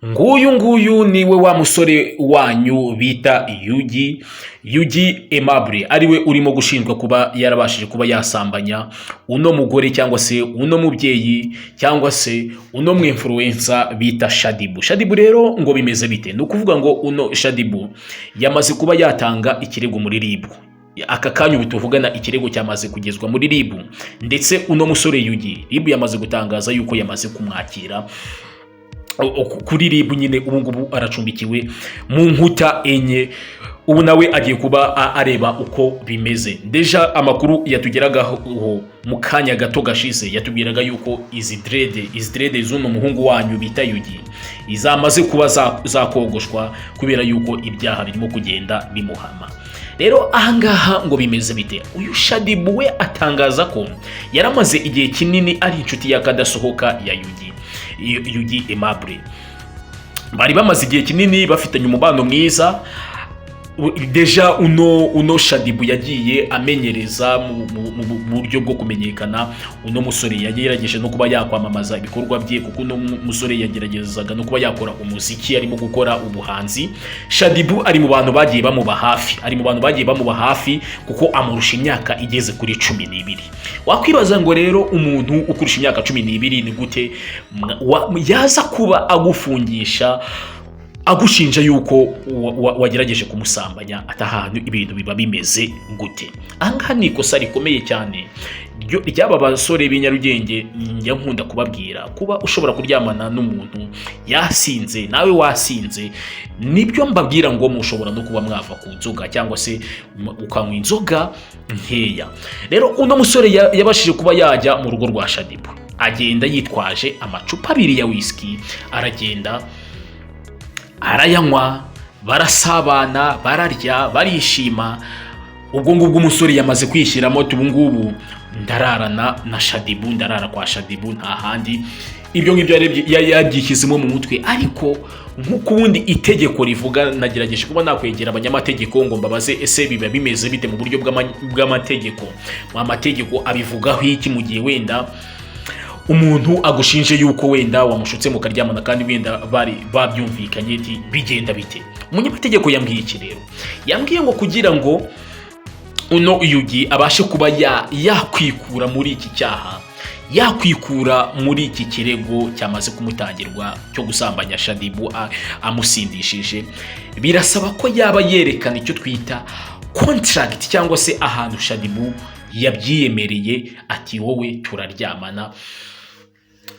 nguyu niwe wa musore wanyu bita Yugi Aimable, ariwe urimo gushinjwa kuba yarabashije kuba yasambanya uno mugore cyangwa se uno mubyeyi cyangwa se uno mwinfluencer bita Shadibu. Shadibu rero ngo bimeze bite? Ni ukuvuga ngo uno Shadibu yamaze kuba yatanga ikirego muri RIB. Aka kanyu bituvugana ikirego cyamaze kugezwa muri RIB, ndetse uno musore Yugi, RIB yamaze gutangaza yuko yamaze kumwakira kuri RIB. Nyine ubu ngubu aracumbikiwe mu nkuta enye, ubu nawe agiye kuba areba uko bimeze. Deja amakuru yatugeragaho mu kanya gato gashize yatubwiraga yuko izi dread z'uno muhungu wanyu bita Yugi izamaze kuba zakogoshwa kubera yuko ibyaha birimo kugenda bimuhama. Rero ahangaha ngo bimeze bite? Uyu Shadibu we atangaza ko yaramaze igihe kinini ari inshuti y'akadasohoka ya Yugi Aimable. Bari bamaze igihe kinini bafitanye umubano mwiza. Deja uno Shadibu yagiye amenyereza mu buryo bwo kumenyekana. Uno musore yagerageje no kuba yakwamamaza ibikorwa bye, kuko uno musore yageragezaga no kuba yakora umuziki, arimo gukora ubuhanzi. Shadibu ari mu bantu bagiye bamuba hafi, kuko amurusha imyaka igeze kuri 12. Wakwibaza ngo rero umuntu ukurusha imyaka 12 ni gute yaza kuba agufungisha agushinja yuko wagerageje kumusambanya? Atahantu ibintu biba bimeze gute? Angaha ni ikosa rikomeye cyane ry'aba basore b'inyarugenge. Njya nkunda kubabwira, kuba ushobora kuryamana n'umuntu yasinze, nawe wasinze, nibyo mbabwira ngo mushobora no kuba mwava ku nzoga cyangwa se ukanywa inzoga nkeya. Rero uno musore yabashije kuba yajya mu rugo rwa Shadibu, agenda yitwaje amacupa 2 ya whisky, aragenda arayanywa, barasabana, bararya, barishima. Ubwo ngubwo umusore yamaze kwishyiramo ati ubu ngubu ndararana na Shadibu, ndarara kwa Shadibu nta handi. Ibyo ngibyo yabyishyizemo mu mutwe. Ariko nk'uko ubundi itegeko rivuga, nagerageje kuba nakwegera abanyamategeko ngo mbabaze ese biba bimeze bite mu buryo bw'amategeko. Amategeko abivugaho iki mu gihe wenda umuntu agushinje yuko wenda wamushutse mu karyamana kandi wenda bari babyumvikanye, ati bigenda bite? Umunyamategeko yambwiye iki rero? Yambwiye ngo kugira ngo uno Yugi abashe kuba yakwikura muri iki cyaha, yakwikura muri iki kirego cyamaze kumutangirwa cyo gusambanya Shadibu amusindishije, birasaba ko yaba yerekana icyo twita contract, cyangwa se ahantu Shadibu yabyiyemereye ati wowe turaryamana.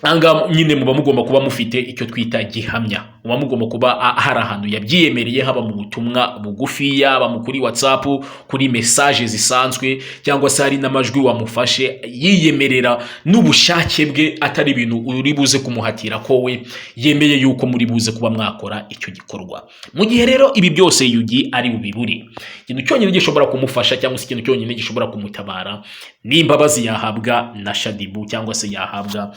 Anga nyine muba mugomba kuba mufite icyo twita gihamya, muba mugomba kuba hari ahantu yabyiyemereye, haba mu butumwa bugufi, yaba mu kuri WhatsApp, kuri message zisanzwe, cyangwa se hari n'amajwi wamufashe yiyemerera n'ubushake bwe, atari ibintu uri buze kumuhatira ko we yemeye yuko muri buze kuba mwakora icyo gikorwa. Mu gihe rero ibi byose Yugi ari bubibure, ikintu cyonyine gishobora kumufasha cyangwa se ikintu cyonyine gishobora kumutabara ni imbabazi yahabwa na Shadibu cyangwa se yahabwa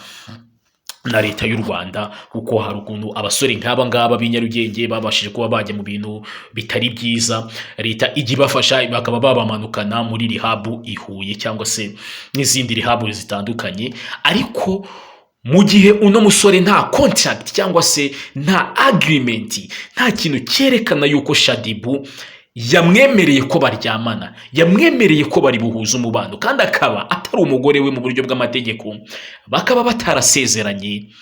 na leta y'u Rwanda, kuko hari ukuntu abasore nk'aba ngaba b'inyarugenge babashije kuba bajya mu bintu bitari byiza, leta ijya ibafasha bakaba babamanukana muri rehab i Huye cyangwa se n'izindi rehab zitandukanye. Ariko mu gihe uno musore nta contract cyangwa se nta agreement, nta kintu cyerekana yuko Shadibu yamwemereye ko baryamana, yamwemereye ko bari buhuza umubano, kandi akaba atari umugore we mu buryo bw'amategeko, bakaba batarasezeranye,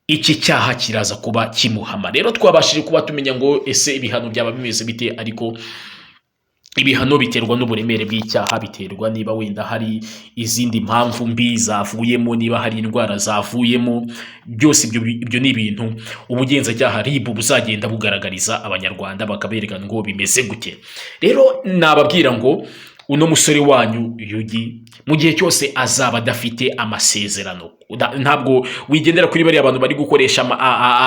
iki cyaha kiraza kuba kimuhama. Rero twabashije kuba tumenya ngo ese ibihano byaba bimeze bite? Ariko ibihano biterwa n'uburemere bw'icyaha, biterwa niba wenda hari izindi mpamvu mbi zavuyemo, niba hari indwara zavuyemo. Byose ibyo ni ibintu ubugenzacyaha RIB buzagenda bugaragariza abanyarwanda, bakaberekana ngo bimeze gute. Rero nababwira ngo uno musore wanyu Yugi, mu gihe cyose azaba adafite amasezerano, ntabwo wigendera kuri bariya abantu bari gukoresha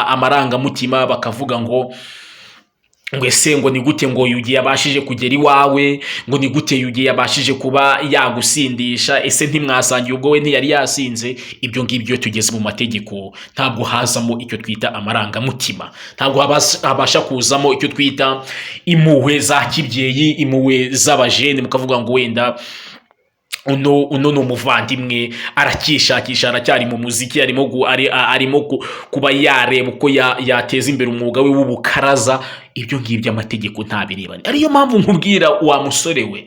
amarangamutima bakavuga ngo ese ngo ni gute ngo Yugi yabashije kugera iwawe, ngo ni gute Yugi yabashije kuba yagusindisha, ese ntimwasangiye ubwo we ntiyari yasinze? Ibyo ngibyo tugeze mu mategeko, ntabwo hazamo icyo twita amarangamutima, ntabwo habasha kuzamo icyo twita impuhwe za kibyeyi, impuhwe z'abajene, mukavuga ngo wenda uno ni umuvandimwe arakishakisha, aracyari mu muziki, arimo kuba yareba uko yateza imbere umwuga we w'ubukaraza. Ibyo ngibyo amategeko ntabirebane. Ariyo mpamvu nkubwira wa musore we,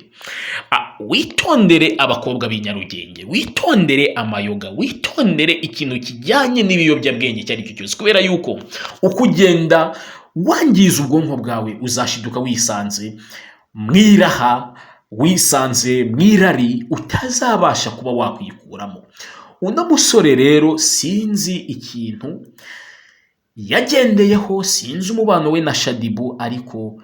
witondere abakobwa b'i Nyarugenge, witondere amayoga, witondere ikintu kijyanye n'ibiyobyabwenge icyo ari cyo cyose, kubera yuko uko ugenda wangiza ubwonko bwawe uzashiduka wisanze mwiraha, wisanze mwirari utazabasha kuba wakwikuramo. Uno musore rero sinzi ikintu yagendeyeho, sinzi umubano we na Shaddy-Boo, ariko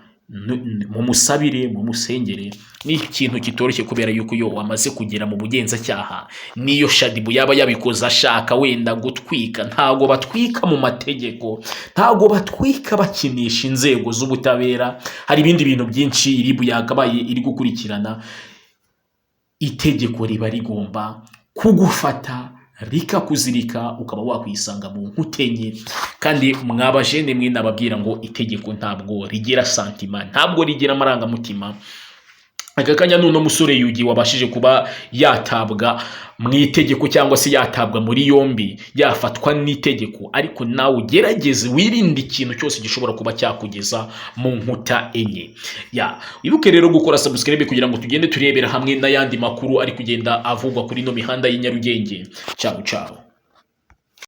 mumusabire, mumusengere. Ni ikintu kitoroshye kubera yuko iyo wamaze kugera mu bugenzacyaha, niyo Shaddy-Boo yaba yabikoze ashaka wenda gutwika, ntago batwika mu mategeko, ntago batwika bakinisha inzego z'ubutabera. Hari ibindi bintu byinshi RIB yakabaye iri gukurikirana. Itegeko riba rigomba kugufata rikakuzirika ukaba wakwisanga mu nkutenye. Kandi mwabajene mwe nababwira ngo itegeko ntabwo rigira santima, ntabwo rigira amarangamutima. Aka kanya nuno musore Yugi wabashije kuba yatabwa mu itegeko cyangwa se yatabwa muri yombi, yafatwa n'itegeko, ariko nawe ugerageze wirinde ikintu cyose gishobora kuba cyakugeza mu nkuta enye. Wibuke rero gukora subscribe kugira ngo tugende turebera hamwe n'ayandi makuru ari kugenda avugwa kuri no mihanda y'i Nyarugenge. Ciao ciao.